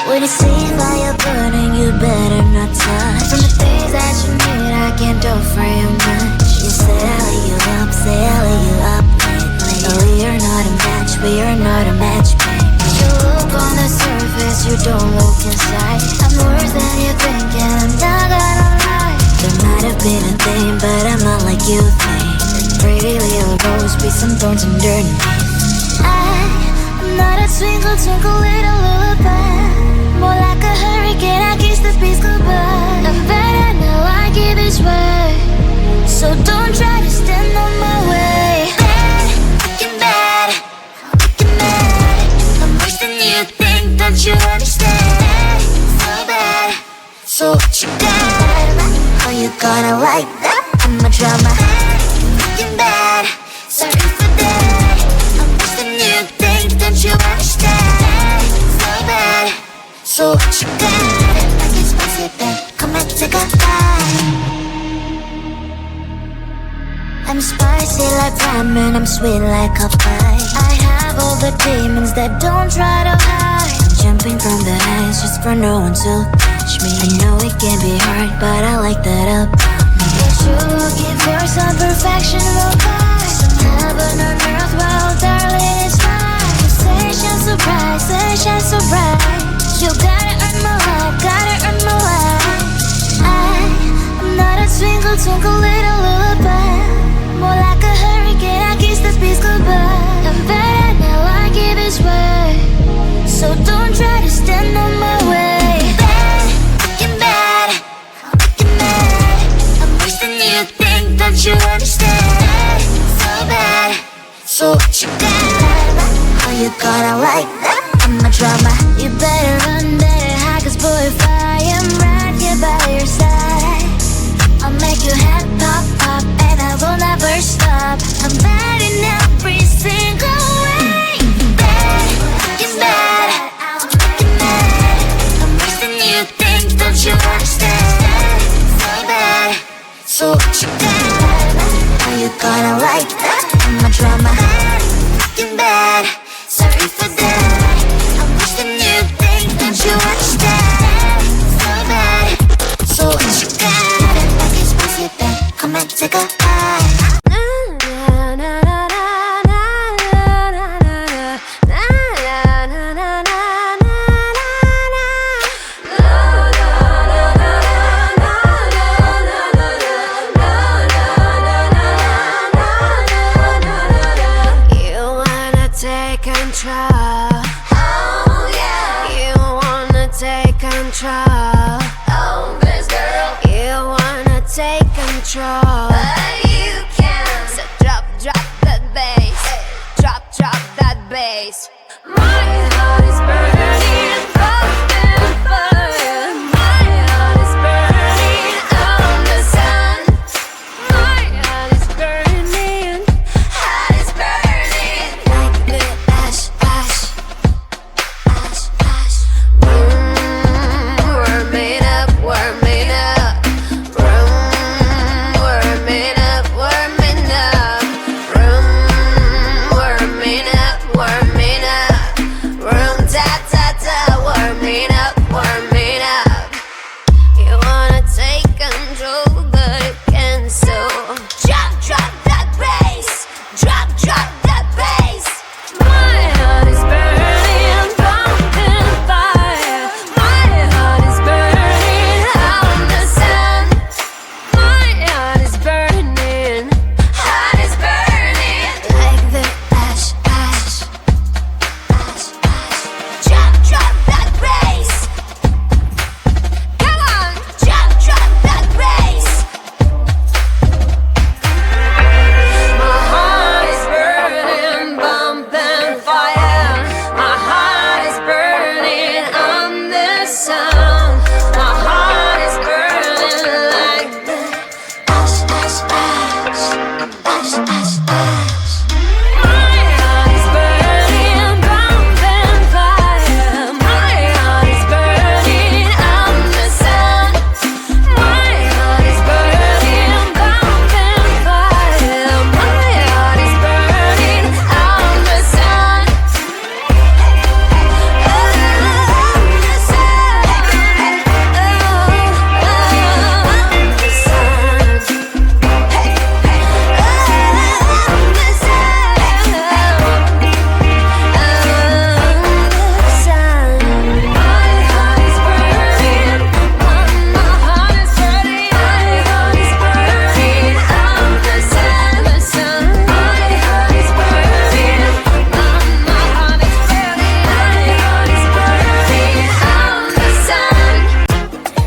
When you see fire burning, you better not touch. From the things that you need, I can't do for you much. You say you up, lately. No, we are not a match, we are not a match, baby. You look on the surface, you don't look inside. I'm worse than you think, and I'm not gonna lie. There might have been a thing, but I'm not like you think. Pretty little rose with some thorns underneath. I'm not a twinkle, twinkle little lullaby. More like a hurricane, I kiss the peace goodbye. I'm better now, I give it way. So don't try to stand on my way. Bad, looking bad, looking mad. I'm worse than you think, don't you understand? So bad, so what you got? How you gonna like that? I'm a drama. Bad, looking bad, sorry for that. I'm worse than you think, don't you understand? So bad, so what you got? Like it's spicy, babe, come and take a bite. I'm spicy like ramen, I'm sweet like a pie. I have all the demons that don't try to hide. I'm jumping from the heights just for no one to catch me. I know it can be hard, but I like that about me. But you're looking for some perfection, we'll find some heaven on earth, well darling it's mine. Sensation so bright, sunshine so bright. You gotta earn my life, gotta earn my life. I'm not a twinkle, twinkle little lullaby. More like a hurricane, I kiss the peace goodbye. I'm better now, I give it way. So don't try to stand on my way. Bad, looking bad, looking mad. I'm worse than you think, don't you understand? So bad, so what you got? How you gonna like that? I'm a drama. You better run, better hide, 'cause boy if I am right here by your side, So what you got? Are you gonna like that? I'ma try my fucking bad. Sorry for that. I wish that you think, don't you understand? So bad. So what you got? Like it's spicy, then come and take a bite. Oh yeah. You wanna take control. Oh, this girl. You wanna take control, but you can't. So drop that bass. Hey. Drop that bass. My heart is burning up in fire. My heart is burning on the sun. My heart is burning. Heart is burning like the ash. We're made up. We're made up. We're made up. We're made up. We're made up. We're made up. We're made up. We're made up. You wanna take control, but you can't. So drop that bass. Drop that bass. My heart is burning, pumping fire. My heart is burning on the sun. My heart is burning. Heart is burning like the ash. Drop that bass. Come on, drop that bass. My heart is burning, bumping fire. My heart is burning on the sun. My heart is burning like the ash. My heart is burning, bumping fire. My heart is burning on the sun. My heart is burning, bumping fire. My heart is burning on the sun.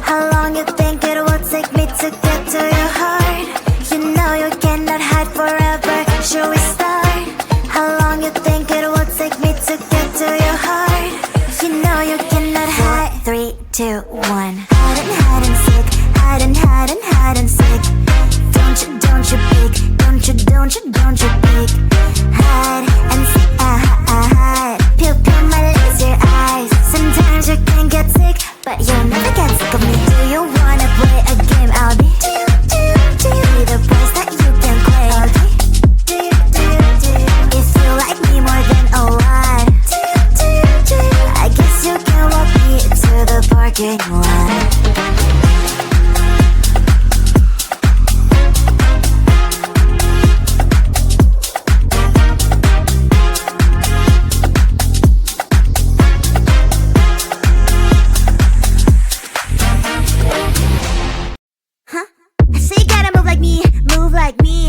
How long you think it will take me to get to your heart? You know you cannot hide forever. Should we start? How long you think it will take me to get to your heart? You know you cannot hide. 3, 2, 1. Hide and seek. Hide and seek. Don't you peek. Don't you peek. Hide and seek. Hide. Pupil my laser eyes. Sometimes you can get sick, but you'll never get sick of me. Do you wanna play a game? I'll be the price that you can claim. If you like me more than a lot, I guess you can walk me to the parking lot. So you gotta move like me,